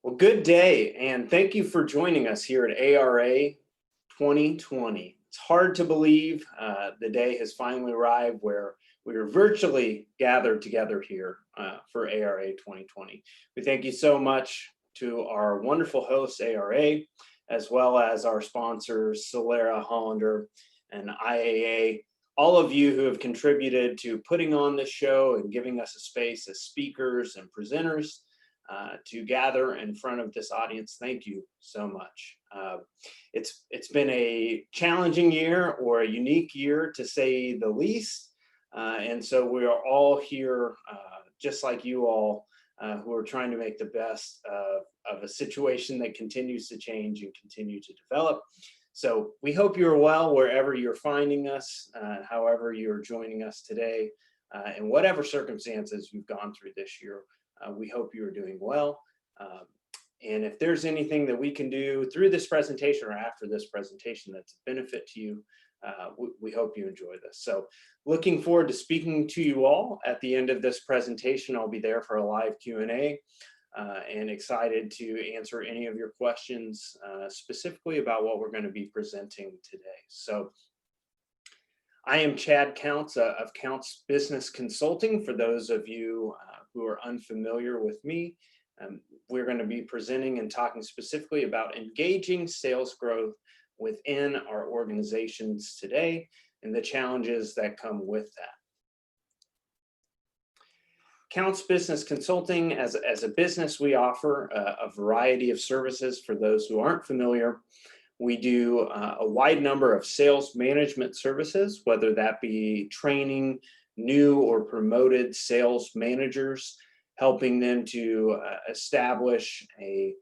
Well, good day, and thank you for joining us here at ARA 2020. It's hard to believe the day has finally arrived where we are virtually gathered together here for ARA 2020. We thank you so much to our wonderful hosts, ARA, as well as our sponsors, Solera, Hollander, and IAA, all of you who have contributed to putting on this show and giving us a space as speakers and presenters to gather in front of this audience. Thank you so much. It's been a challenging year, or a unique year to say the least. And so we are all here, just like you all, who are trying to make the best of a situation that continues to change and continue to develop. So we hope you're well wherever you're finding us, however you're joining us today, in whatever circumstances you've gone through this year. We hope you are doing well. And if there's anything that we can do through this presentation or after this presentation that's a benefit to you, we hope you enjoy this. So looking forward to speaking to you all at the end of this presentation. I'll be there for a live Q&A and excited to answer any of your questions specifically about what we're going to be presenting today. So I am Chad Counts of Counts Business Consulting. For those of you who are unfamiliar with me, we're going to be presenting and talking specifically about engaging sales growth within our organizations today and the challenges that come with that. Counts Business Consulting, as a business, we offer a variety of services. For those who aren't familiar, we do a wide number of sales management services, whether that be training new or promoted sales managers, helping them to establish a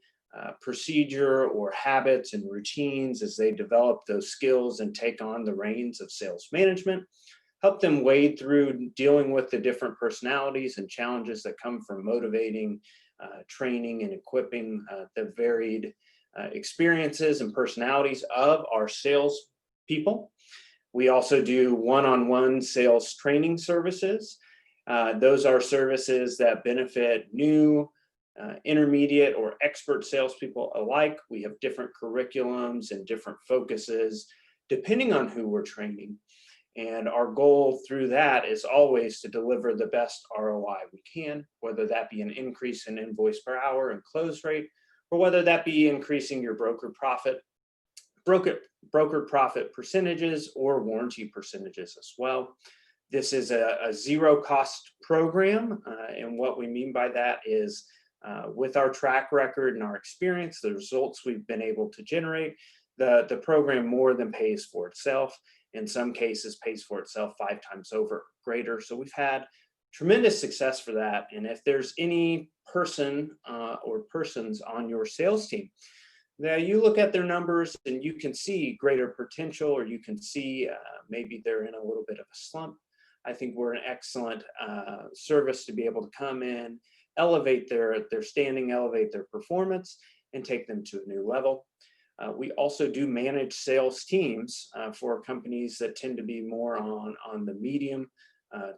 procedure or habits and routines as they develop those skills and take on the reins of sales management, help them wade through dealing with the different personalities and challenges that come from motivating, training, and equipping the varied experiences and personalities of our sales people. We also do one-on-one sales training services. Those are services that benefit new, intermediate, or expert salespeople alike. We have different curriculums and different focuses depending on who we're training. And our goal through that is always to deliver the best ROI we can, whether that be an increase in invoice per hour and close rate, or whether that be increasing your broker profit percentages or warranty percentages as well. This is a zero cost program, and what we mean by that is with our track record and our experience, the results we've been able to generate, the program more than pays for itself. In some cases, pays for itself 5 times over greater. So we've had tremendous success for that. And if there's any person or persons on your sales team that you look at their numbers and you can see greater potential, or you can see maybe they're in a little bit of a slump, I think we're an excellent service to be able to come in, elevate their standing, elevate their performance, and take them to a new level. We also do manage sales teams for companies that tend to be more on the medium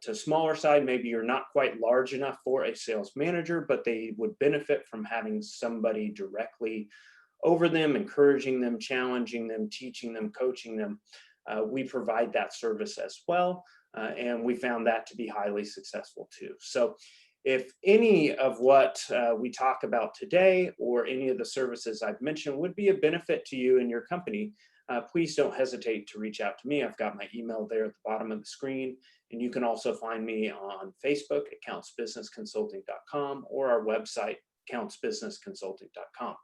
to smaller side. Maybe you're not quite large enough for a sales manager, but they would benefit from having somebody directly over them, encouraging them, challenging them, teaching them, coaching them. We provide that service as well, and we found that to be highly successful too. So if any of what we talk about today or any of the services I've mentioned would be a benefit to you and your company, please don't hesitate to reach out to me. I've got my email there at the bottom of the screen, and you can also find me on Facebook at countsbusinessconsulting.com or our website, countsbusinessconsulting.com.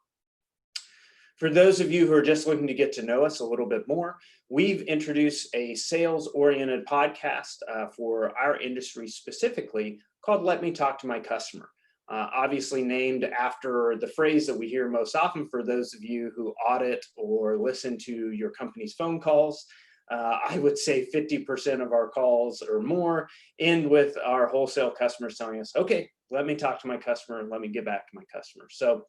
For those of you who are just looking to get to know us a little bit more, we've introduced a sales-oriented podcast for our industry specifically called Let Me Talk to My Customer. Obviously named after the phrase that we hear most often for those of you who audit or listen to your company's phone calls. I would say 50% of our calls or more end with our wholesale customers telling us, okay, let me talk to my customer and let me get back to my customer. So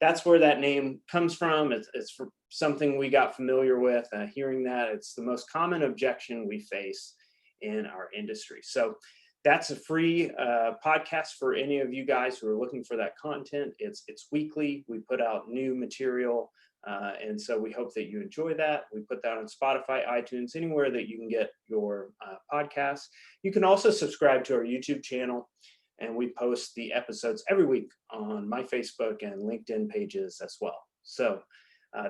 that's where that name comes from. It's for something we got familiar with. Hearing that, it's the most common objection we face in our industry. So That's a free podcast for any of you guys who are looking for that content. It's weekly. We put out new material. And so we hope that you enjoy that. We put that on Spotify, iTunes, anywhere that you can get your podcasts. You can also subscribe to our YouTube channel, and we post the episodes every week on my Facebook and LinkedIn pages as well. So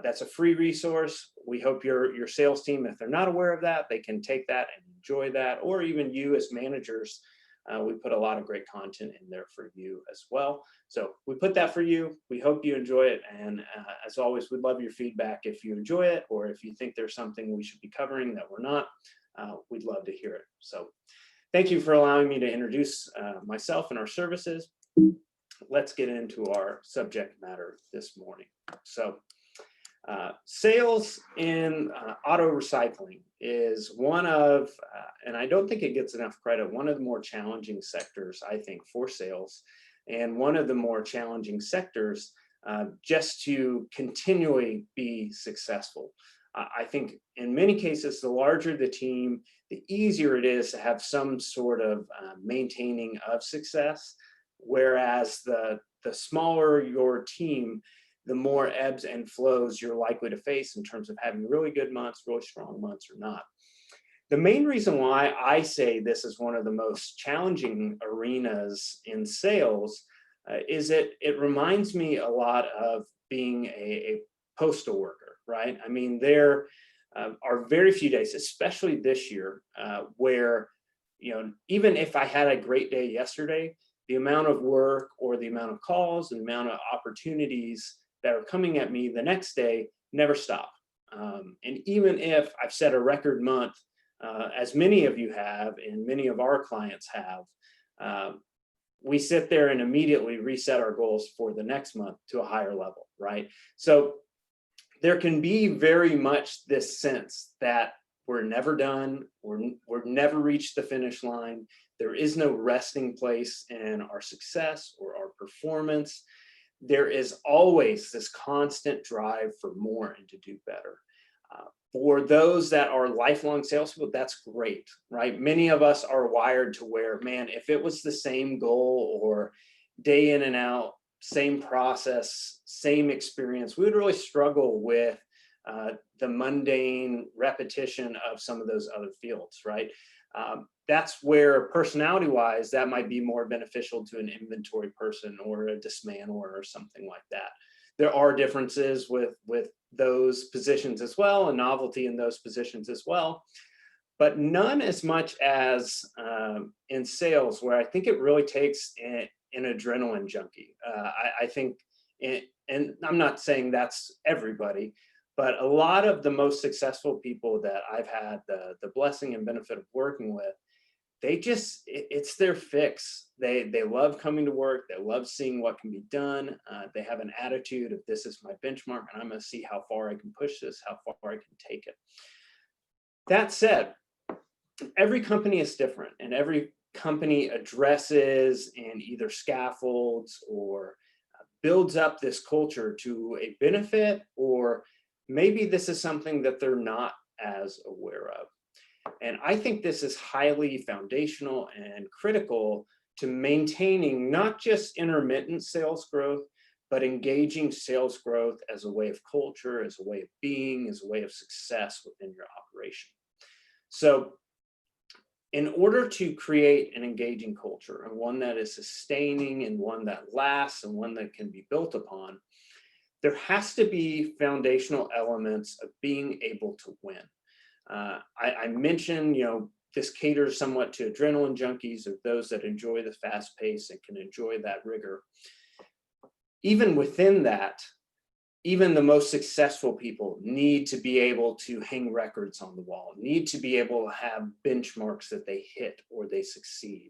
that's a free resource. We hope your sales team, if they're not aware of that, they can take that and enjoy that, or even you as managers. We put a lot of great content in there for you as well. So we put that for you. We hope you enjoy it. And as always, we'd love your feedback if you enjoy it, or if you think there's something we should be covering that we're not, we'd love to hear it. So thank you for allowing me to introduce myself and our services. Let's get into our subject matter this morning. So sales in auto recycling is one of, and I don't think it gets enough credit, one of the more challenging sectors, I think, for sales, and one of the more challenging sectors just to continually be successful. I think in many cases, the larger the team, the easier it is to have some sort of maintaining of success, whereas the smaller your team, the more ebbs and flows you're likely to face in terms of having really good months, really strong months, or not. The main reason why I say this is one of the most challenging arenas in sales is it reminds me a lot of being a postal worker, right? I mean, there are very few days, especially this year, where, even if I had a great day yesterday, the amount of work or the amount of calls and the amount of opportunities that are coming at me the next day never stop. And even if I've set a record month, as many of you have and many of our clients have, we sit there and immediately reset our goals for the next month to a higher level, right? So there can be very much this sense that we're never done, we're never reached the finish line. There is no resting place in our success or our performance. There is always this constant drive for more and to do better. For those that are lifelong salespeople, that's great, right? Many of us are wired to where, man, if it was the same goal or day in and out, same process, same experience, we would really struggle with the mundane repetition of some of those other fields, right? That's where personality-wise, that might be more beneficial to an inventory person or a dismantler or something like that. There are differences with those positions as well, and novelty in those positions as well, but none as much as in sales, where I think it really takes an adrenaline junkie. I think, and I'm not saying that's everybody, but a lot of the most successful people that I've had the blessing and benefit of working with, it's their fix. They love coming to work. They love seeing what can be done. They have an attitude of, this is my benchmark and I'm going to see how far I can push this, how far I can take it. That said, every company is different, and every company addresses and either scaffolds or builds up this culture to a benefit, or maybe this is something that they're not as aware of. And I think this is highly foundational and critical to maintaining not just intermittent sales growth, but engaging sales growth as a way of culture, as a way of being, as a way of success within your operation. So in order to create an engaging culture, and one that is sustaining and one that lasts and one that can be built upon, there has to be foundational elements of being able to win. I mentioned, this caters somewhat to adrenaline junkies, or those that enjoy the fast pace and can enjoy that rigor. Even within that, even the most successful people need to be able to hang records on the wall, need to be able to have benchmarks that they hit or they succeed.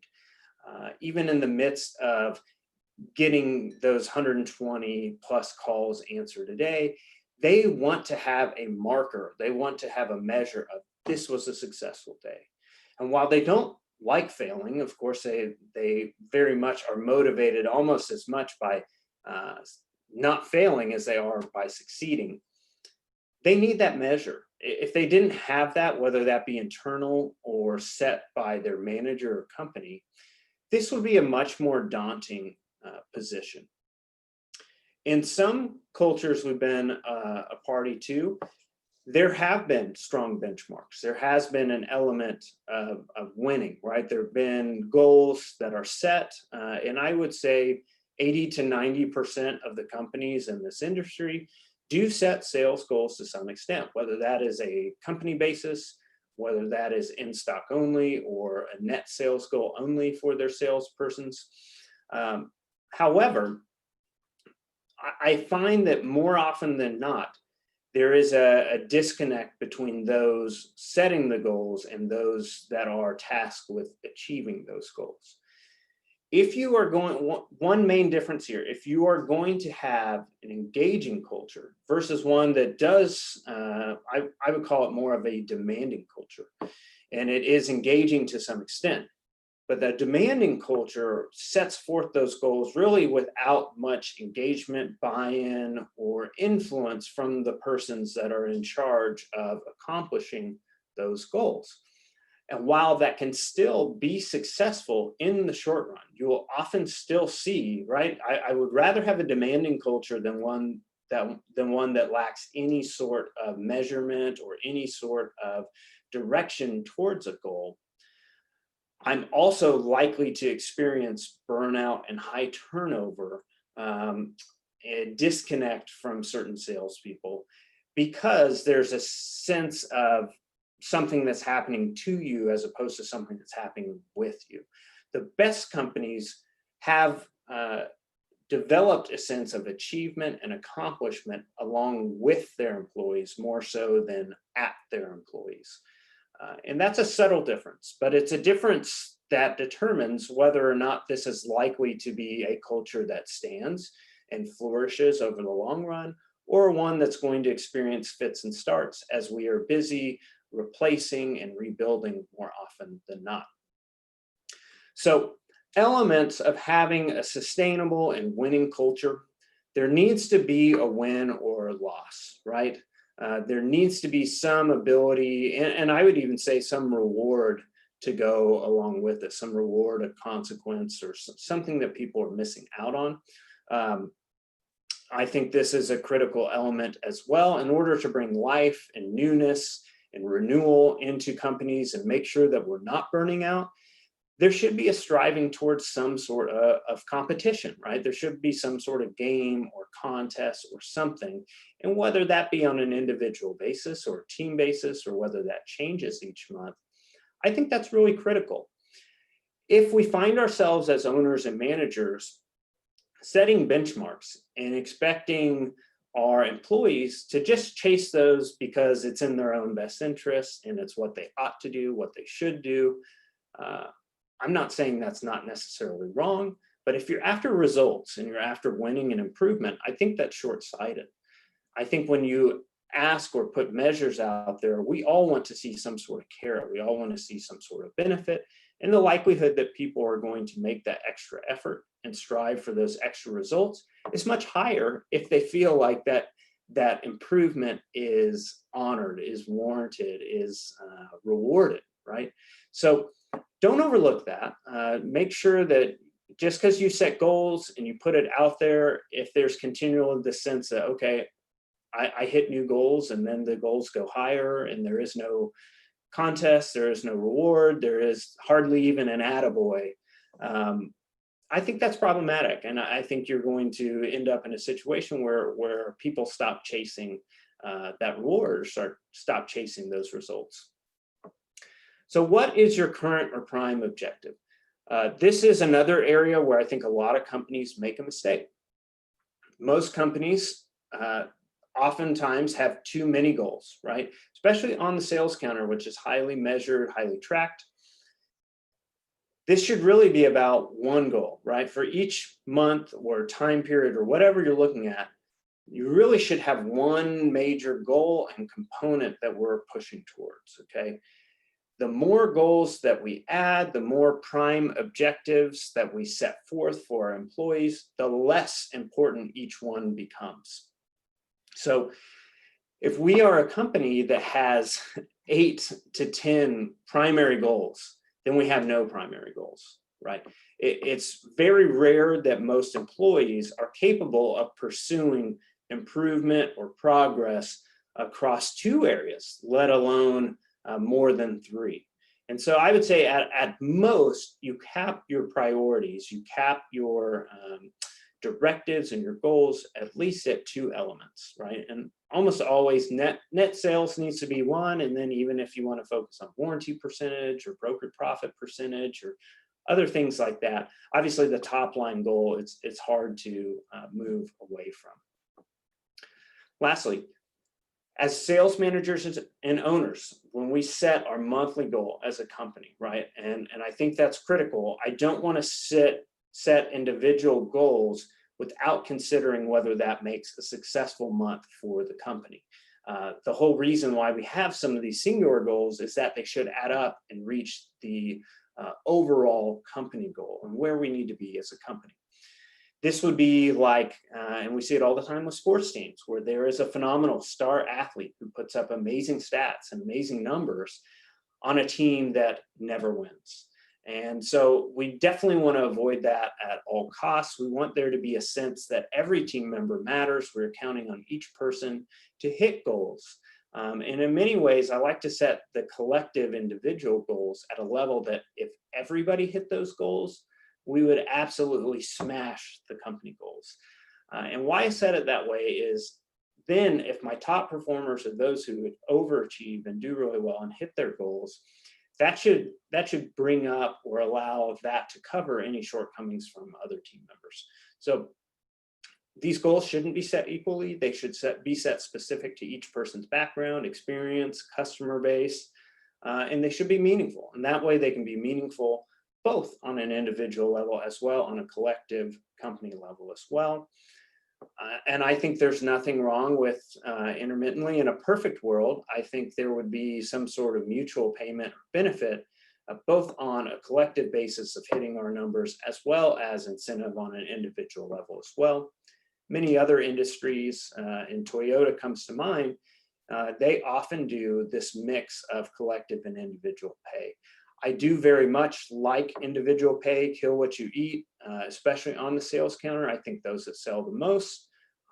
Even in the midst of getting those 120 plus calls answered a day, they want to have a marker. They want to have a measure of, this was a successful day. And while they don't like failing, of course, they very much are motivated almost as much by not failing as they are by succeeding. they need that measure. If they didn't have that, whether that be internal or set by their manager or company, this would be a much more daunting position. In some cultures we've been a party to, there have been strong benchmarks. There has been an element of winning, right? There have been goals that are set, and I would say 80 to 90% of the companies in this industry do set sales goals to some extent, whether that is a company basis, whether that is in stock only or a net sales goal only for their salespersons. However, I find that more often than not, there is a disconnect between those setting the goals and those that are tasked with achieving those goals. If you are going, one main difference here, if you are going to have an engaging culture versus one that does, I would call it more of a demanding culture, and it is engaging to some extent, but the demanding culture sets forth those goals really without much engagement, buy-in, or influence from the persons that are in charge of accomplishing those goals. And while that can still be successful in the short run, you will often still see, right? I would rather have a demanding culture than one that lacks any sort of measurement or any sort of direction towards a goal. I'm also likely to experience burnout and high turnover, a disconnect from certain salespeople, because there's a sense of something that's happening to you as opposed to something that's happening with you. The best companies have developed a sense of achievement and accomplishment along with their employees more so than at their employees. And that's a subtle difference, but it's a difference that determines whether or not this is likely to be a culture that stands and flourishes over the long run, or one that's going to experience fits and starts as we are busy replacing and rebuilding more often than not. So, elements of having a sustainable and winning culture, there needs to be a win or a loss, right? There needs to be some ability, and I would even say some reward to go along with it, some reward, a consequence, or something that people are missing out on. I think this is a critical element as well in order to bring life and newness and renewal into companies and make sure that we're not burning out. There should be a striving towards some sort of competition, right? There should be some sort of game or contest or something. And whether that be on an individual basis or team basis, or whether that changes each month, I think that's really critical. If we find ourselves as owners and managers setting benchmarks and expecting our employees to just chase those because it's in their own best interest and it's what they ought to do, what they should do, I'm not saying that's not necessarily wrong, but if you're after results and you're after winning and improvement, I think that's short-sighted. I think when you ask or put measures out there, we all want to see some sort of carrot. We all want to see some sort of benefit, and the likelihood that people are going to make that extra effort and strive for those extra results is much higher if they feel like that improvement is honored, is warranted, is rewarded, right? So don't overlook that. Make sure that just because you set goals and you put it out there, if there's continual the sense that, okay, I hit new goals and then the goals go higher and there is no contest, there is no reward, there is hardly even an attaboy. I think that's problematic. And I think you're going to end up in a situation where people stop chasing that reward or stop chasing those results. So what is your current or prime objective? This is another area where I think a lot of companies make a mistake. Most companies oftentimes have too many goals, right? Especially on the sales counter, which is highly measured, highly tracked. This should really be about one goal, right? For each month or time period or whatever you're looking at, you really should have one major goal and component that we're pushing towards, okay? The more goals that we add, the more prime objectives that we set forth for our employees, the less important each one becomes. So If we are a company that has 8 to 10 primary goals, then we have no primary goals, right? It's very rare that most employees are capable of pursuing improvement or progress across 2 areas, let alone more than 3. And so I would say at most, you cap your priorities, you cap your directives and your goals at least at 2 elements, right? And almost always net sales needs to be 1, and then even if you want to focus on warranty percentage or broker profit percentage or other things like that, obviously the top line goal, it's hard to move away from. Lastly, as sales managers and owners, when we set our monthly goal as a company, right? And I think that's critical. I don't want to set individual goals without considering whether that makes a successful month for the company. The whole reason why we have some of these singular goals is that they should add up and reach the overall company goal and where we need to be as a company. This would be like, and we see it all the time with sports teams, where there is a phenomenal star athlete who puts up amazing stats and amazing numbers on a team that never wins. And so we definitely want to avoid that at all costs. We want there to be a sense that every team member matters. We're counting on each person to hit goals. And in many ways, I like to set the collective individual goals at a level that if everybody hit those goals, we would absolutely smash the company goals. And why I said it that way is then if my top performers are those who would overachieve and do really well and hit their goals, that should bring up or allow that to cover any shortcomings from other team members. So these goals shouldn't be set equally. They should be set specific to each person's background, experience, customer base, and they should be meaningful. And that way they can be meaningful both on an individual level as well on a collective company level as well. And I think there's nothing wrong with intermittently. In a perfect world, I think there would be some sort of mutual payment benefit, both on a collective basis of hitting our numbers as well as incentive on an individual level as well. Many other industries, and Toyota comes to mind, they often do this mix of collective and individual pay. I do very much like individual pay, kill what you eat, especially on the sales counter. I think those that sell the most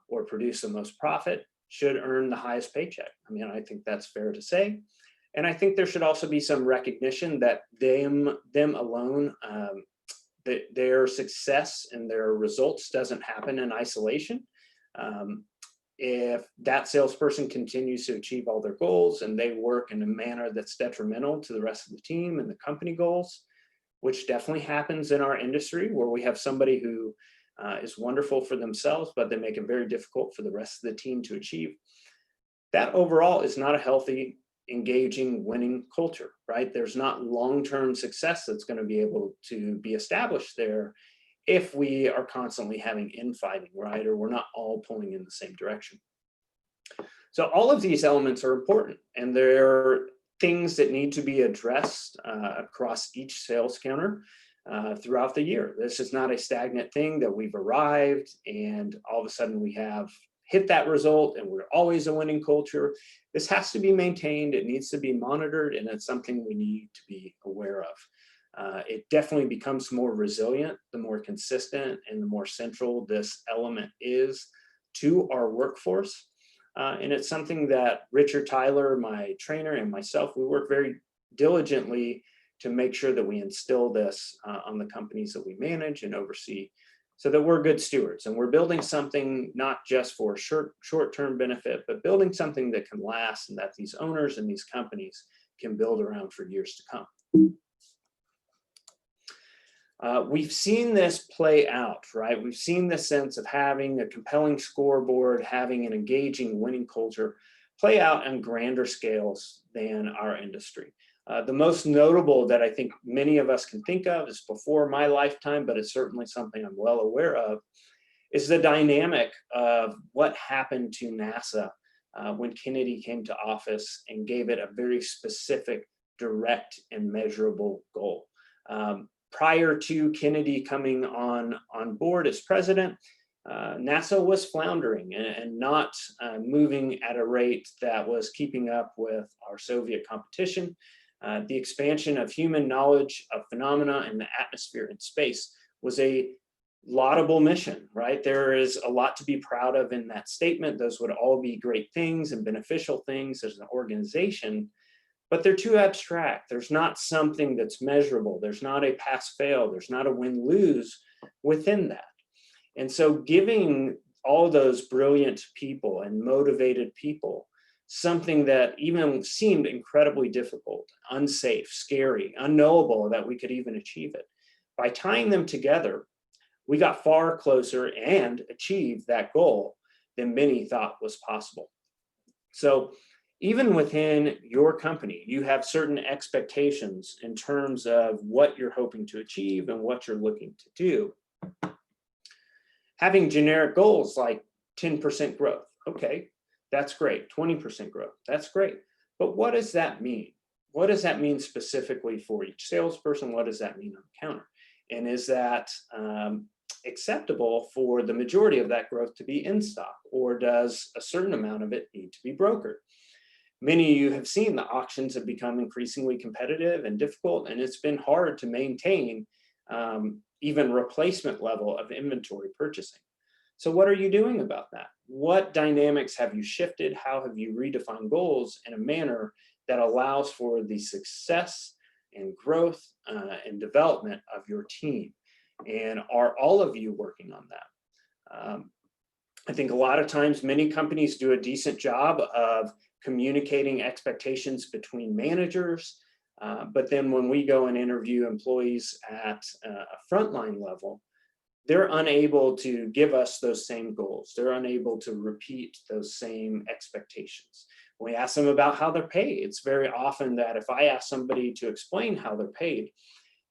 or produce the most profit should earn the highest paycheck. I mean, I think that's fair to say. And I think there should also be some recognition that them alone, that their success and their results doesn't happen in isolation. If that salesperson continues to achieve all their goals and they work in a manner that's detrimental to the rest of the team and the company goals, which definitely happens in our industry where we have somebody who is wonderful for themselves, but they make it very difficult for the rest of the team to achieve. That overall is not a healthy, engaging, winning culture, right? There's not long-term success that's going to be able to be established there if we are constantly having infighting, right? Or we're not all pulling in the same direction. So all of these elements are important, and they're things that need to be addressed across each sales counter throughout the year. This is not a stagnant thing that we've arrived and all of a sudden we have hit that result and we're always a winning culture. This has to be maintained, it needs to be monitored, and it's something we need to be aware of. It definitely becomes more resilient, the more consistent and the more central this element is to our workforce. And it's something that Richard Tyler, my trainer, and myself, we work very diligently to make sure that we instill this on the companies that we manage and oversee so that we're good stewards. And we're building something not just for short-term benefit, but building something that can last and that these owners and these companies can build around for years to come. We've seen this play out, right? We've seen this sense of having a compelling scoreboard, having an engaging winning culture play out on grander scales than our industry. The most notable that I think many of us can think of is before my lifetime, but it's certainly something I'm well aware of, is the dynamic of what happened to NASA when Kennedy came to office and gave it a very specific, direct, and measurable goal. Prior to Kennedy coming on board as president, NASA was floundering and not moving at a rate that was keeping up with our Soviet competition. The expansion of human knowledge of phenomena in the atmosphere and space was a laudable mission, right? There is a lot to be proud of in that statement. Those would all be great things and beneficial things as an organization, but they're too abstract. There's not something that's measurable. There's not a pass-fail. There's not a win-lose within that. And so giving all those brilliant people and motivated people something that even seemed incredibly difficult, unsafe, scary, unknowable that we could even achieve it, by tying them together, we got far closer and achieved that goal than many thought was possible. So even within your company, you have certain expectations in terms of what you're hoping to achieve and what you're looking to do. Having generic goals like 10% growth, okay, that's great. 20% growth, that's great. But what does that mean? What does that mean specifically for each salesperson? What does that mean on the counter? And is that acceptable for the majority of that growth to be in stock, or does a certain amount of it need to be brokered? Many of you have seen the auctions have become increasingly competitive and difficult, and it's been hard to maintain even replacement level of inventory purchasing. So what are you doing about that? What dynamics have you shifted? How have you redefined goals in a manner that allows for the success and growth and development of your team? And are all of you working on that? I think a lot of times many companies do a decent job of communicating expectations between managers, but then when we go and interview employees at a frontline level, they're unable to give us those same goals. They're unable to repeat those same expectations. When we ask them about how they're paid, it's very often that if I ask somebody to explain how they're paid,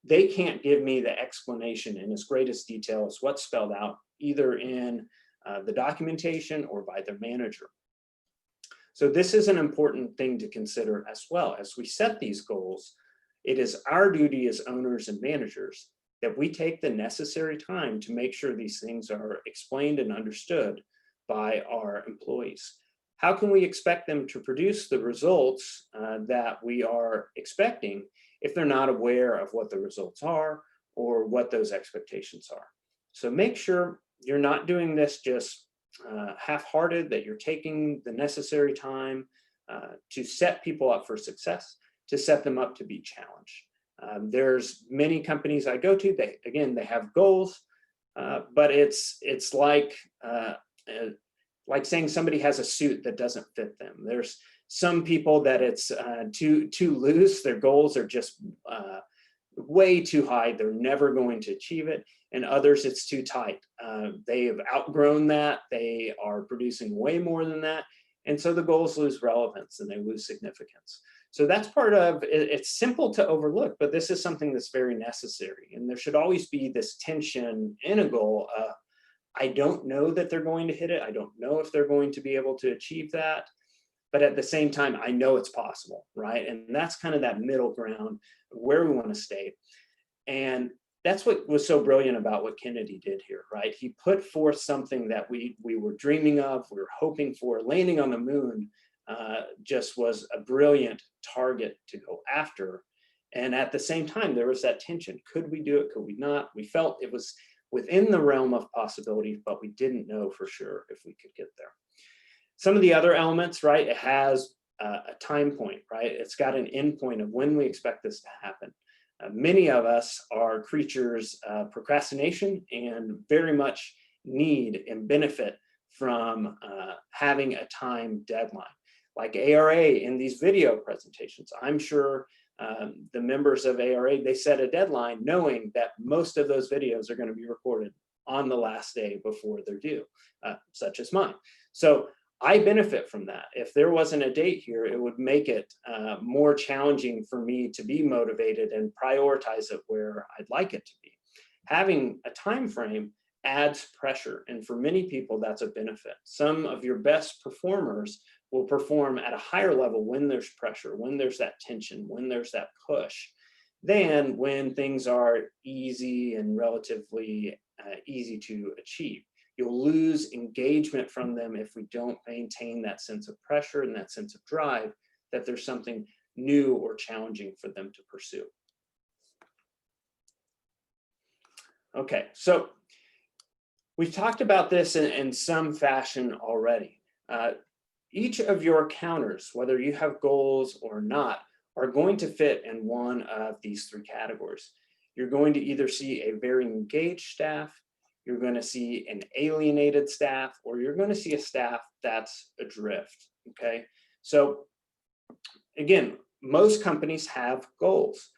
they can't give me the explanation in as great as detail as what's spelled out either in the documentation or by their manager. So this is an important thing to consider as well. As we set these goals, it is our duty as owners and managers that we take the necessary time to make sure these things are explained and understood by our employees. How can we expect them to produce the results that we are expecting if they're not aware of what the results are or what those expectations are? So make sure you're not doing this just half-hearted, that you're taking the necessary time to set people up for success, to set them up to be challenged. There's many companies I go to, they have goals, but it's like saying somebody has a suit that doesn't fit them. There's some people that it's too loose, their goals are just way too high, they're never going to achieve it, and others it's too tight. They have outgrown that, they are producing way more than that, and so the goals lose relevance and they lose significance. So that's part of it. It's simple to overlook, but this is something that's very necessary. And there should always be this tension in a goal. I don't know that they're going to hit it. I don't know if they're going to be able to achieve that. But at the same time, I know it's possible, right? And that's kind of that middle ground of where we want to stay. And that's what was so brilliant about what Kennedy did here, right? He put forth something that we were dreaming of, we were hoping for. Landing on the moon just was a brilliant target to go after. And at the same time, there was that tension. Could we do it? Could we not? We felt it was within the realm of possibility, but we didn't know for sure if we could get there. Some of the other elements, right? It has a time point, right? It's got an end point of when we expect this to happen. Many of us are creatures of procrastination and very much need and benefit from having a time deadline. Like ARA in these video presentations, I'm sure the members of ARA, they set a deadline knowing that most of those videos are going to be recorded on the last day before they're due, such as mine. So I benefit from that. If there wasn't a date here, it would make it more challenging for me to be motivated and prioritize it where I'd like it to be. Having a time frame adds pressure, and for many people, that's a benefit. Some of your best performers will perform at a higher level when there's pressure, when there's that tension, when there's that push, than when things are easy and relatively easy to achieve. You'll lose engagement from them if we don't maintain that sense of pressure and that sense of drive that there's something new or challenging for them to pursue. Okay, so we've talked about this in some fashion already. Each of your counters, whether you have goals or not, are going to fit in one of these three categories. You're going to either see a very engaged staff, you're going to see an alienated staff, or you're going to see a staff that's adrift, okay? So again, most companies have goals,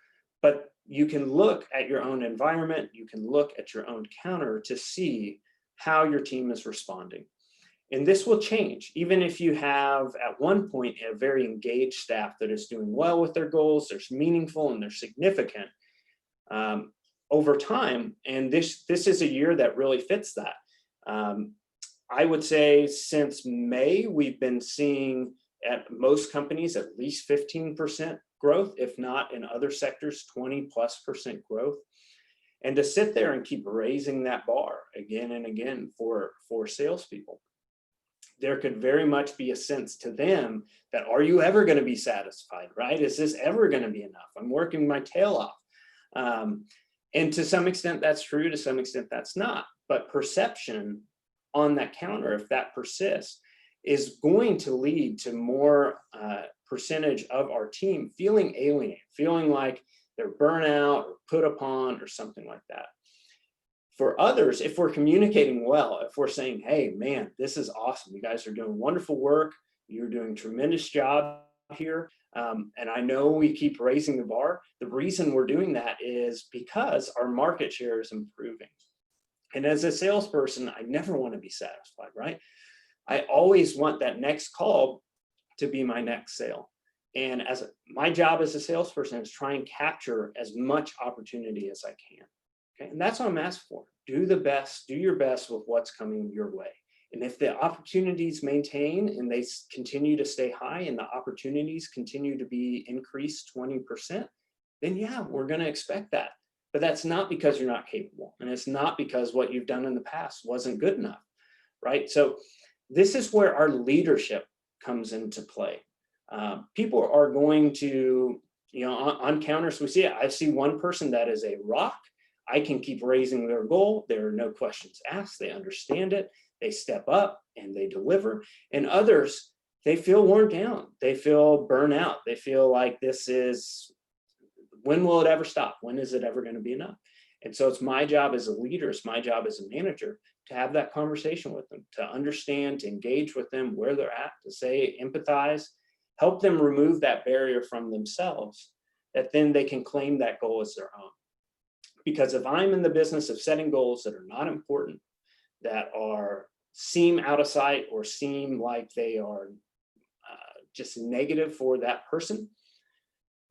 but you can look at your own environment, you can look at your own counter to see how your team is responding. And this will change, even if you have at one point a very engaged staff that is doing well with their goals, they're meaningful and they're significant over time. And this is a year that really fits that. I would say since May, we've been seeing at most companies at least 15% growth, if not in other sectors, 20+% growth. And to sit there and keep raising that bar again and again for salespeople, there could very much be a sense to them that, are you ever going to be satisfied, right? Is this ever going to be enough? I'm working my tail off. And to some extent that's true, to some extent that's not. But perception on that counter, if that persists, is going to lead to more percentage of our team feeling alienated, feeling like they're burnout or put upon or something like that. For others, if we're communicating well, if we're saying, hey, man, this is awesome. You guys are doing wonderful work. You're doing a tremendous job here. And I know we keep raising the bar. The reason we're doing that is because our market share is improving. And as a salesperson, I never want to be satisfied, right? I always want that next call to be my next sale. And my job as a salesperson is try and capture as much opportunity as I can. Okay, and that's what I'm asked for. Do your best with what's coming your way. And if the opportunities maintain and they continue to stay high and the opportunities continue to be increased 20%, then yeah, we're going to expect that. But that's not because you're not capable. And it's not because what you've done in the past wasn't good enough, right? So this is where our leadership comes into play. People are going to, on counters, we see it. I see one person that is a rock. I can keep raising their goal. There are no questions asked. They understand it. They step up and they deliver. And others, they feel worn down. They feel burnout. They feel like when will it ever stop? When is it ever going to be enough? And so it's my job as a leader, it's my job as a manager to have that conversation with them, to understand, to engage with them where they're at, to say, empathize, help them remove that barrier from themselves, that then they can claim that goal as their own. Because if I'm in the business of setting goals that are not important, that seem out of sight or seem like they are just negative for that person,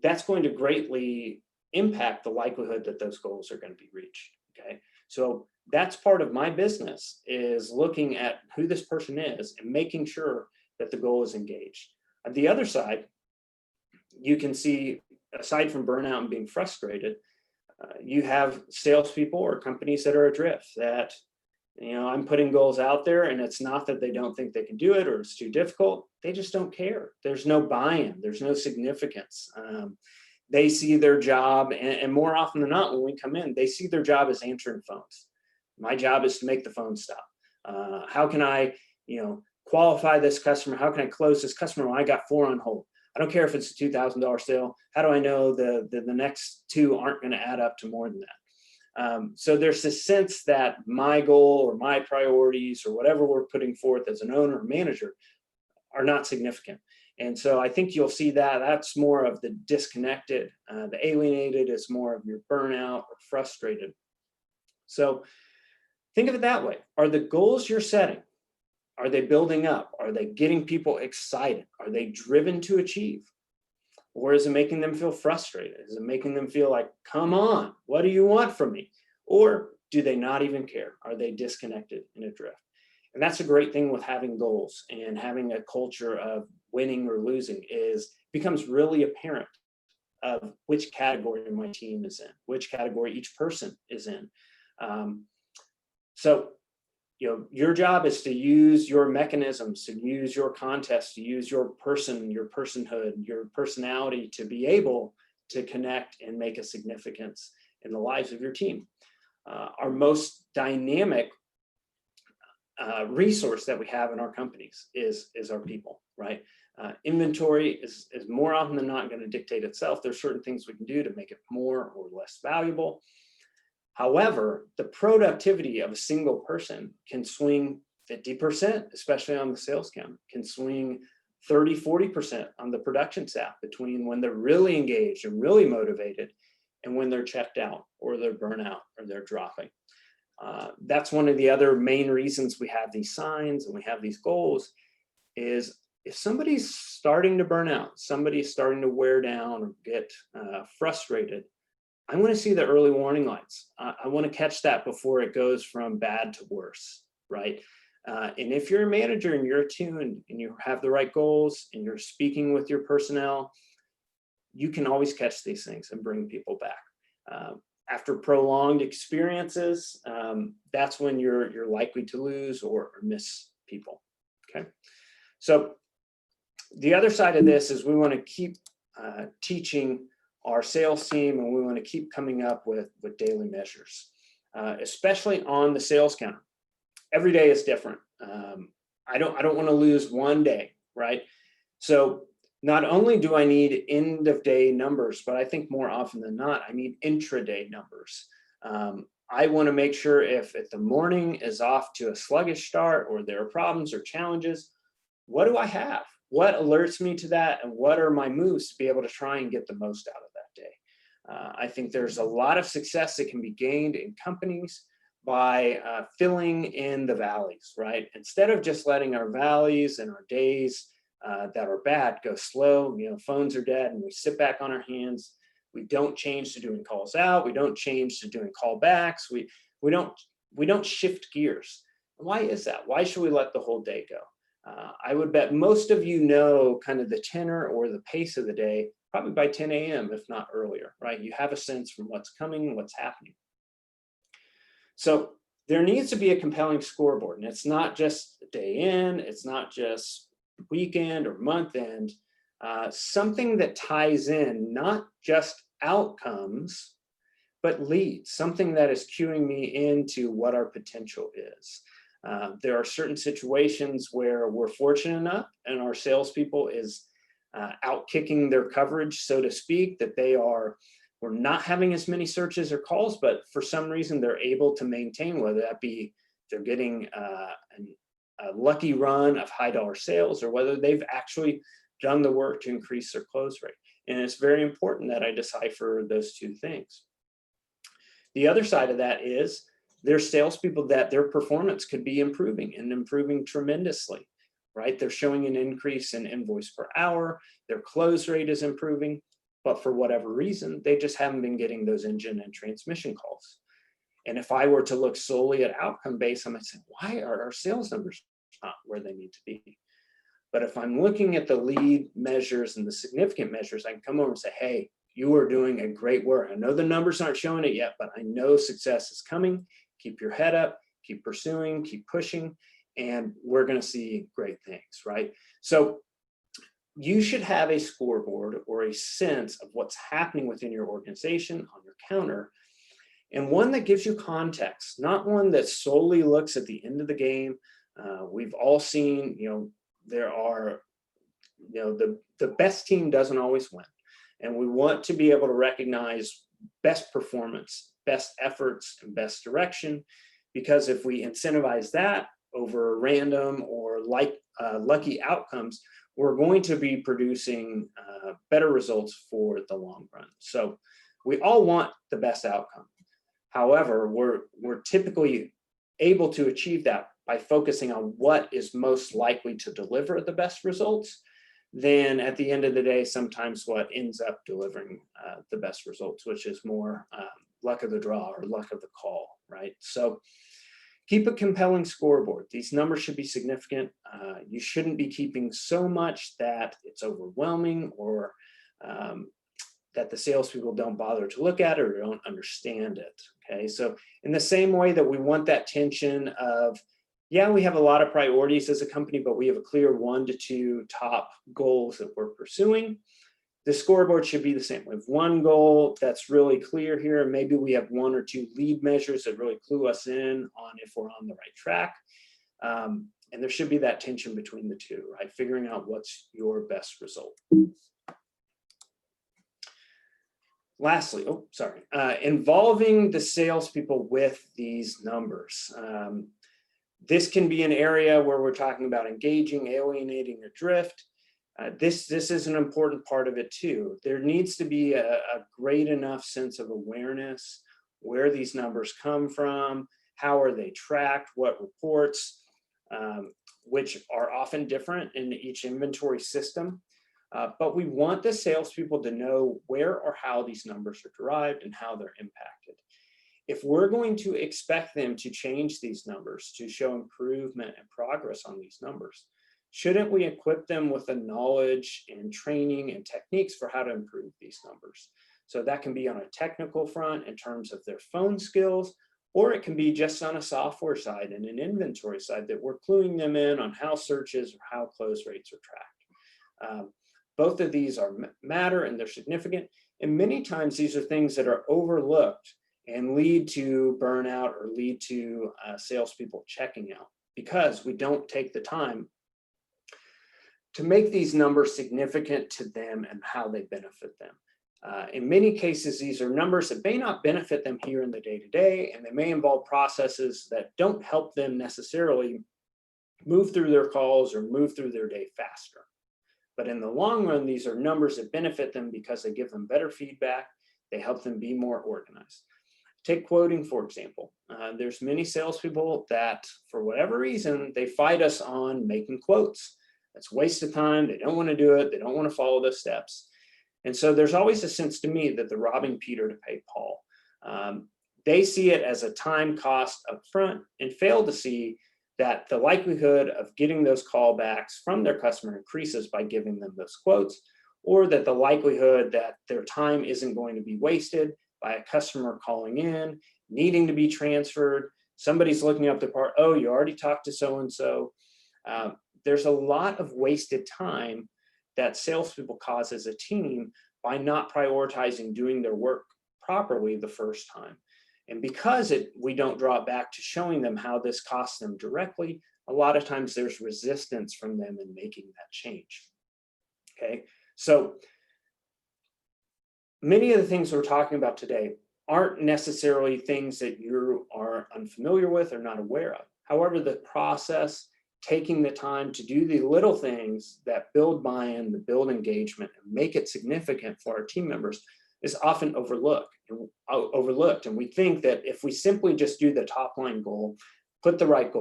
that's going to greatly impact the likelihood that those goals are going to be reached. Okay, so that's part of my business, is looking at who this person is and making sure that the goal is engaged. On the other side, you can see, aside from burnout and being frustrated, you have salespeople or companies that are adrift, that, I'm putting goals out there and it's not that they don't think they can do it or it's too difficult. They just don't care. There's no buy-in. There's no significance. They see their job, and more often than not, when we come in, they see their job as answering phones. My job is to make the phone stop. How can I, qualify this customer? How can I close this customer when I got 4 on hold? I don't care if it's a $2,000 sale. How do I know the next 2 aren't going to add up to more than that? So there's this sense that my goal or my priorities or whatever we're putting forth as an owner or manager are not significant. And so I think you'll see that that's more of the disconnected. The alienated is more of your burnout or frustrated. So think of it that way. Are the goals you're setting, are they building up? Are they getting people excited? Are they driven to achieve? Or is it making them feel frustrated? Is it making them feel like, come on, what do you want from me? Or do they not even care? Are they disconnected and adrift? And that's a great thing with having goals and having a culture of winning or losing, is becomes really apparent of which category my team is in, which category each person is in. So your job is to use your mechanisms, to use your contests, to use your personhood, your personality to be able to connect and make a significance in the lives of your team. Our most dynamic resource that we have in our companies is our people, right? Inventory is more often than not going to dictate itself. There's certain things we can do to make it more or less valuable. However, the productivity of a single person can swing 50%, especially on the sales count, can swing 30, 40% on the production staff between when they're really engaged and really motivated and when they're checked out or they're burnout or they're dropping. That's one of the other main reasons we have these signs and we have these goals is if somebody's starting to burn out, somebody's starting to wear down or get frustrated, I want to see the early warning lights. I want to catch that before it goes from bad to worse, right? And if you're a manager and you're attuned and you have the right goals and you're speaking with your personnel, you can always catch these things and bring people back. After prolonged experiences, that's when you're likely to lose or miss people, okay? So the other side of this is we want to keep teaching our sales team, and we want to keep coming up with daily measures, especially on the sales counter. Every day is different. I don't want to lose one day, right? So not only do I need end of day numbers, but I think more often than not, I need intraday numbers. I want to make sure if the morning is off to a sluggish start or there are problems or challenges, what do I have? What alerts me to that? And what are my moves to be able to try and get the most out of that day? I think there's a lot of success that can be gained in companies by filling in the valleys, right? Instead of just letting our valleys and our days that are bad go slow, phones are dead and we sit back on our hands. We don't change to doing calls out. We don't change to doing callbacks. We don't shift gears. Why is that? Why should we let the whole day go? I would bet most of you know kind of the tenor or the pace of the day, probably by 10 a.m., if not earlier, right? You have a sense from what's coming, what's happening. So there needs to be a compelling scoreboard, and it's not just day in, it's not just weekend or month end, something that ties in not just outcomes, but leads, something that is cueing me into what our potential is. There are certain situations where we're fortunate enough and our salespeople is out kicking their coverage, so to speak, that we're not having as many searches or calls, but for some reason they're able to maintain, whether that be they're getting a lucky run of high dollar sales or whether they've actually done the work to increase their close rate. And it's very important that I decipher those two things. The other side of that is there's salespeople that their performance could be improving and improving tremendously, right? They're showing an increase in invoice per hour, their close rate is improving, but for whatever reason, they just haven't been getting those engine and transmission calls. And if I were to look solely at outcome based, I might say, why are our sales numbers not where they need to be? But if I'm looking at the lead measures and the significant measures, I can come over and say, hey, you are doing a great work. I know the numbers aren't showing it yet, but I know success is coming. Keep your head up, keep pursuing, keep pushing, and we're going to see great things, right? So you should have a scoreboard or a sense of what's happening within your organization on your counter, and one that gives you context, not one that solely looks at the end of the game. We've all seen, there are, the best team doesn't always win. And we want to be able to recognize best performance, best efforts, and best direction, because if we incentivize that over random or lucky outcomes, we're going to be producing better results for the long run. So we all want the best outcome. However, we're typically able to achieve that by focusing on what is most likely to deliver the best results. Then at the end of the day, sometimes what ends up delivering the best results, which is more luck of the draw or luck of the call, right? So keep a compelling scoreboard. These numbers should be significant. You shouldn't be keeping so much that it's overwhelming or that the salespeople don't bother to look at it or don't understand it, okay? So in the same way that we want that tension of Yeah, we have a lot of priorities as a company, but we have a clear 1 to 2 top goals that we're pursuing. The scoreboard should be the same. We have one goal that's really clear here. Maybe we have 1 or 2 lead measures that really clue us in on if we're on the right track. And there should be that tension between the two, right? Figuring out what's your best result. Lastly, involving the salespeople with these numbers. This can be an area where we're talking about engaging, alienating, or drift. This is an important part of it too. There needs to be a great enough sense of awareness, where these numbers come from, how are they tracked, what reports, which are often different in each inventory system. But we want the salespeople to know where or how these numbers are derived and how they're impacted. If we're going to expect them to change these numbers to show improvement and progress on these numbers, shouldn't we equip them with the knowledge and training and techniques for how to improve these numbers? So that can be on a technical front in terms of their phone skills, or it can be just on a software side and an inventory side that we're cluing them in on how searches or how close rates are tracked. Both of these matter and they're significant. And many times these are things that are overlooked and lead to burnout or lead to salespeople checking out because we don't take the time to make these numbers significant to them and how they benefit them. In many cases, these are numbers that may not benefit them here in the day-to-day, and they may involve processes that don't help them necessarily move through their calls or move through their day faster. But in the long run, these are numbers that benefit them because they give them better feedback. They help them be more organized. Take quoting, for example. There's many salespeople that, for whatever reason, they fight us on making quotes. That's a waste of time. They don't want to do it. They don't want to follow those steps. And so there's always a sense to me that they're robbing Peter to pay Paul. They see it as a time cost up front and fail to see that the likelihood of getting those callbacks from their customer increases by giving them those quotes, or that the likelihood that their time isn't going to be wasted by a customer calling in, needing to be transferred, somebody's looking up the part, oh, you already talked to so-and-so. There's a lot of wasted time that salespeople cause as a team by not prioritizing doing their work properly the first time. And because we don't draw it back to showing them how this costs them directly, a lot of times there's resistance from them in making that change. Okay, so many of the things we're talking about today aren't necessarily things that you are unfamiliar with or not aware of. However, the process, taking the time to do the little things that build buy-in, that build engagement, and make it significant for our team members is often overlooked. And we think that if we simply just do the top line goal, put the right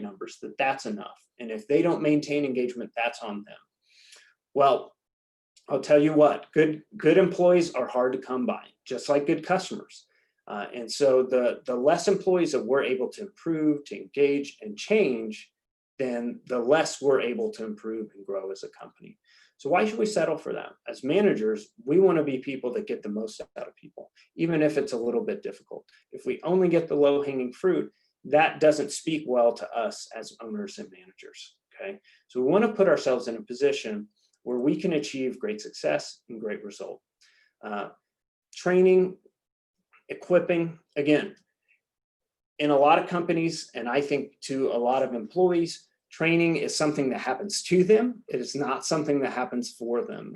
numbers, that's enough. And if they don't maintain engagement, that's on them. Well, I'll tell you what, good employees are hard to come by, just like good customers. And so the less employees that we're able to improve, to engage and change, then the less we're able to improve and grow as a company. So why should we settle for that? As managers, we want to be people that get the most out of people, even if it's a little bit difficult. If we only get the low-hanging fruit, that doesn't speak well to us as owners and managers, okay? So we want to put ourselves in a position where we can achieve great success and great result. Training, equipping, again, in a lot of companies, and I think to a lot of employees, training is something that happens to them. It is not something that happens for them.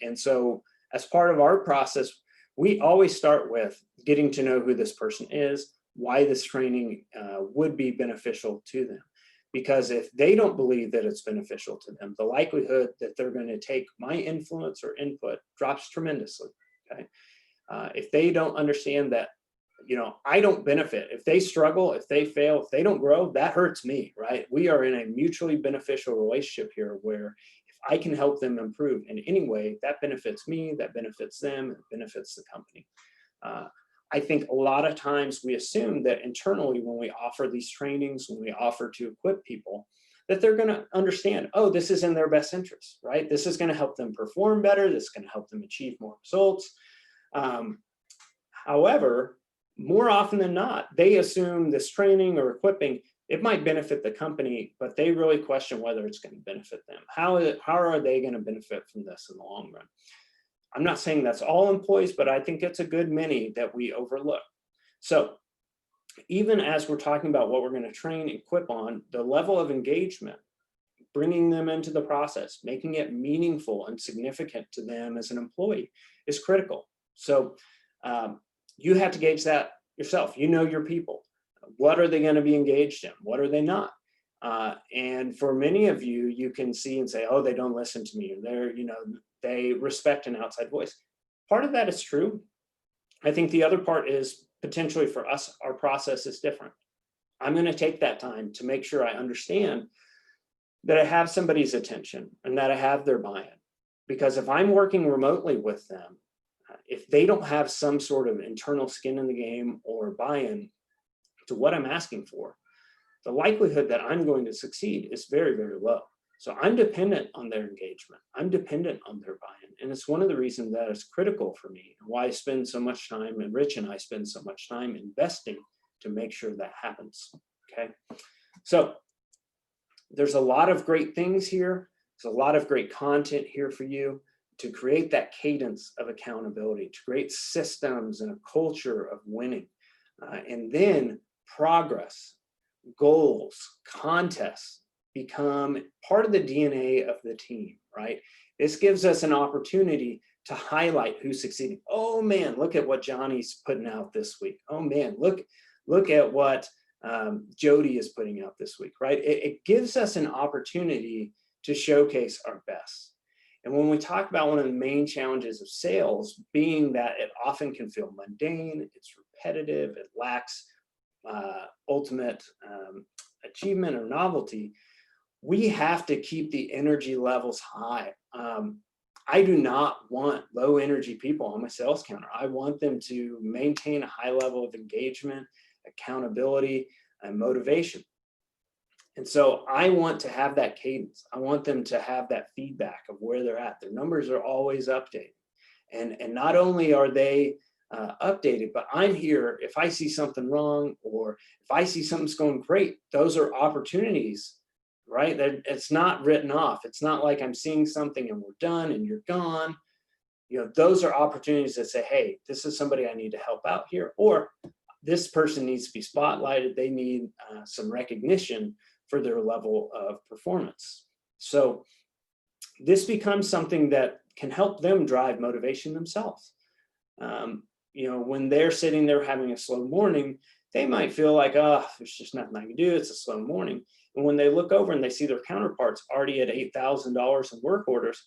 And so as part of our process, we always start with getting to know who this person is, why this training would be beneficial to them. Because if they don't believe that it's beneficial to them, the likelihood that they're going to take my influence or input drops tremendously, okay? If they don't understand that, I don't benefit. If they struggle, if they fail, if they don't grow, that hurts me, right? We are in a mutually beneficial relationship here where if I can help them improve in any way, that benefits me, that benefits them, it benefits the company. I think a lot of times we assume that internally when we offer these trainings, when we offer to equip people, that they're going to understand, oh, this is in their best interest, right? This is going to help them perform better. This is going to help them achieve more results. However, more often than not, they assume this training or equipping it might benefit the company, but they really question whether it's going to benefit them. How are they going to benefit from this in the long run? I'm not saying that's all employees, but I think it's a good many that we overlook. So even as we're talking about what we're going to train and equip on, the level of engagement, bringing them into the process, making it meaningful and significant to them as an employee is critical. So you have to gauge that yourself. You know your people. What are they going to be engaged in? What are they not? And for many of you, you can see and say, oh, they don't listen to me, or they respect an outside voice. Part of that is true. I think the other part is potentially for us, our process is different. I'm going to take that time to make sure I understand that I have somebody's attention and that I have their buy-in. Because if I'm working remotely with them, if they don't have some sort of internal skin in the game or buy-in to what I'm asking for, the likelihood that I'm going to succeed is very, very low. So I'm dependent on their engagement. I'm dependent on their buy-in. And it's one of the reasons that is critical for me and why I spend so much time, and Rich and I spend so much time investing to make sure that happens, okay? So there's a lot of great things here. There's a lot of great content here for you to create that cadence of accountability, to create systems and a culture of winning. And then progress, goals, contests become part of the DNA of the team, right? This gives us an opportunity to highlight who's succeeding. Oh man, look at what Johnny's putting out this week. Oh man, look at what Jody is putting out this week, right? It gives us an opportunity to showcase our best. And when we talk about one of the main challenges of sales being that it often can feel mundane, it's repetitive, it lacks ultimate achievement or novelty, we have to keep the energy levels high. I do not want low energy people on my sales counter. I want them to maintain a high level of engagement, accountability, and motivation. And so I want to have that cadence. I want them to have that feedback of where they're at. Their numbers are always updated. And not only are they updated, but I'm here if I see something wrong or if I see something's going great. Those are opportunities, right? It's not written off. It's not like I'm seeing something and we're done and you're gone. Those are opportunities that say, hey, this is somebody I need to help out here, or this person needs to be spotlighted. They need some recognition for their level of performance. So this becomes something that can help them drive motivation themselves. When they're sitting there having a slow morning, they might feel like, oh, there's just nothing I can do. It's a slow morning. And when they look over and they see their counterparts already at $8,000 in work orders,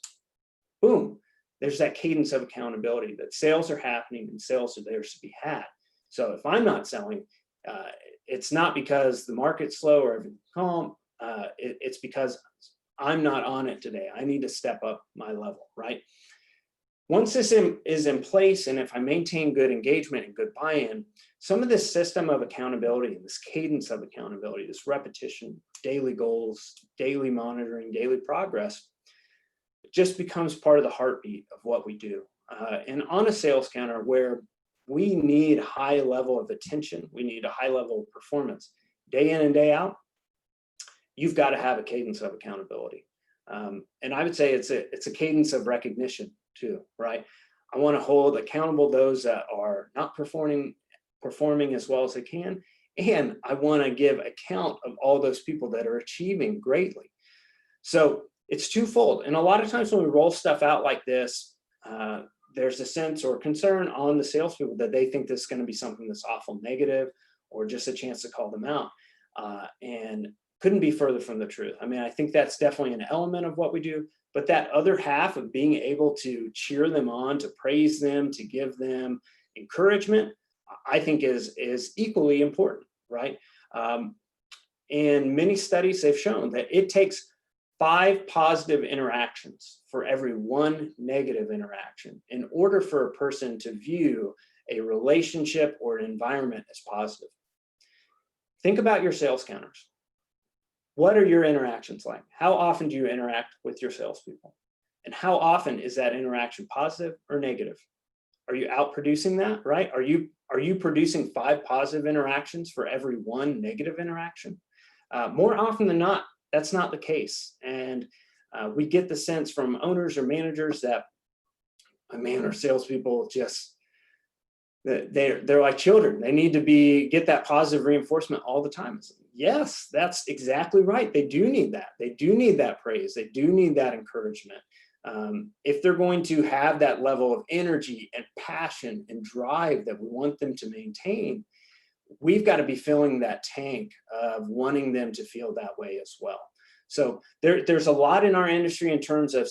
boom, there's that cadence of accountability that sales are happening and sales are theirs to be had. So if I'm not selling, it's not because the market's slow or everything's calm. It's because I'm not on it today. I need to step up my level, right? Once this is in place, and if I maintain good engagement and good buy-in, some of this system of accountability and this cadence of accountability, this repetition, daily goals, daily monitoring, daily progress, it just becomes part of the heartbeat of what we do. And on a sales counter where we need high level of attention, we need a high level of performance, day in and day out, you've got to have a cadence of accountability. And I would say it's a cadence of recognition too, right? I want to hold accountable those that are not performing as well as they can. And I want to give account of all those people that are achieving greatly. So it's twofold. And a lot of times when we roll stuff out like this, there's a sense or concern on the salespeople that they think this is going to be something that's awful negative or just a chance to call them out. And couldn't be further from the truth. I mean, I think that's definitely an element of what we do, but that other half of being able to cheer them on, to praise them, to give them encouragement, I think is equally important, right? And many studies have shown that it takes 5 positive interactions for every 1 negative interaction in order for a person to view a relationship or an environment as positive. Think about your sales counters. What are your interactions like? How often do you interact with your salespeople? And how often is that interaction positive or negative? Are you outproducing that, right? Are you producing 5 positive interactions for every 1 negative interaction? More often than not, that's not the case. And we get the sense from owners or managers that, man, our salespeople just, they're like children. They need to get that positive reinforcement all the time. Yes, that's exactly right. They do need that. They do need that praise. They do need that encouragement. If they're going to have that level of energy and passion and drive that we want them to maintain, we've got to be filling that tank of wanting them to feel that way as well. So there's a lot in our industry in terms of,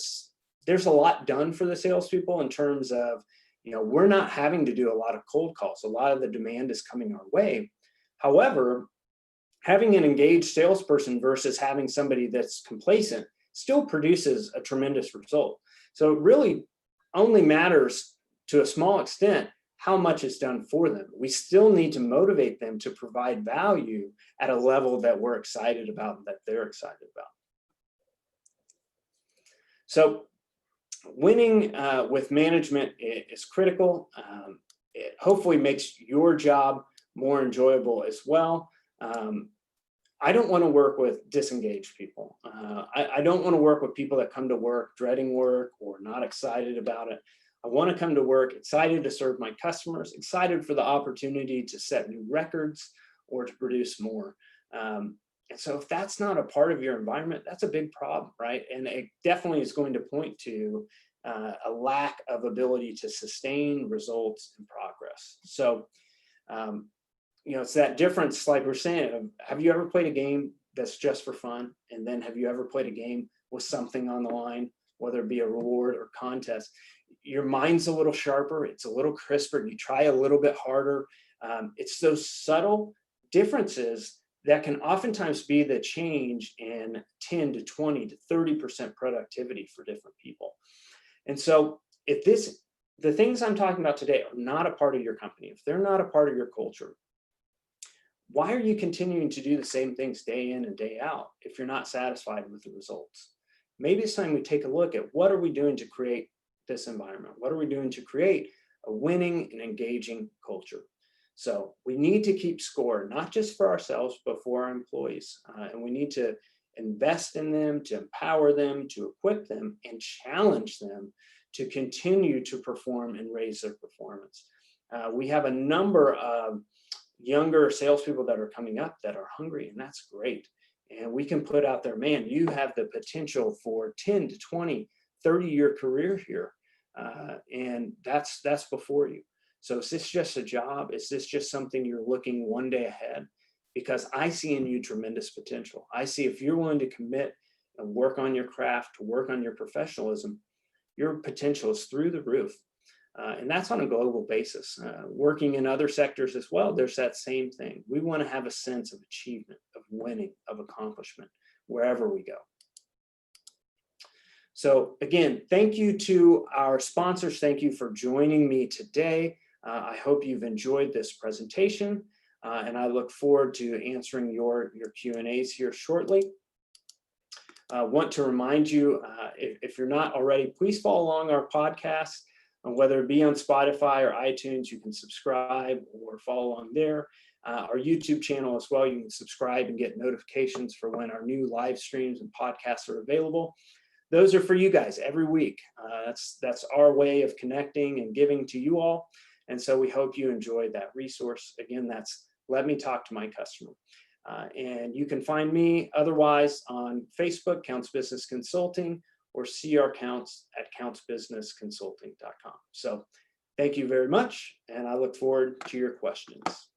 there's a lot done for the salespeople in terms of, we're not having to do a lot of cold calls. A lot of the demand is coming our way. However, having an engaged salesperson versus having somebody that's complacent still produces a tremendous result. So it really only matters to a small extent how much is done for them. We still need to motivate them to provide value at a level that we're excited about and that they're excited about. So winning with management is critical. It hopefully makes your job more enjoyable as well. I don't want to work with disengaged people. I don't want to work with people that come to work dreading work or not excited about it. I want to come to work excited to serve my customers, excited for the opportunity to set new records or to produce more. And so if that's not a part of your environment, that's a big problem, right? And it definitely is going to point to a lack of ability to sustain results and progress. So, it's that difference, like we're saying, have you ever played a game that's just for fun? And then have you ever played a game with something on the line, whether it be a reward or contest? Your mind's a little sharper, it's a little crisper, you try a little bit harder. It's those subtle differences that can oftentimes be the change in 10 to 20 to 30% productivity for different people. And so if the things I'm talking about today are not a part of your company, if they're not a part of your culture, why are you continuing to do the same things day in and day out if you're not satisfied with the results? Maybe it's time we take a look at what are we doing to create this environment? What are we doing to create a winning and engaging culture? So we need to keep score, not just for ourselves, but for our employees. And we need to invest in them, to empower them, to equip them, and challenge them to continue to perform and raise their performance. We have a number of younger salespeople that are coming up that are hungry, and that's great. And we can put out there, man, you have the potential for 10 to 20, 30-year career here. And that's before you. So is this just a job? Is this just something you're looking one day ahead? Because I see in you tremendous potential. I see if you're willing to commit and work on your craft, to work on your professionalism, your potential is through the roof. And that's on a global basis. Working in other sectors as well, there's that same thing. We want to have a sense of achievement, of winning, of accomplishment, wherever we go. So again, thank you to our sponsors. Thank you for joining me today. I hope you've enjoyed this presentation, and I look forward to answering your Q&As here shortly. Want to remind you, if you're not already, please follow along our podcast. Whether it be on Spotify or iTunes, you can subscribe or follow along there. Our YouTube channel as well, you can subscribe and get notifications for when our new live streams and podcasts are available. Those are for you guys every week. That's our way of connecting and giving to you all. And so we hope you enjoyed that resource. Again, that's Let Me Talk to My Customer. And you can find me otherwise on Facebook, Counts Business Consulting, or see our counts at countsbusinessconsulting.com. So thank you very much, and I look forward to your questions.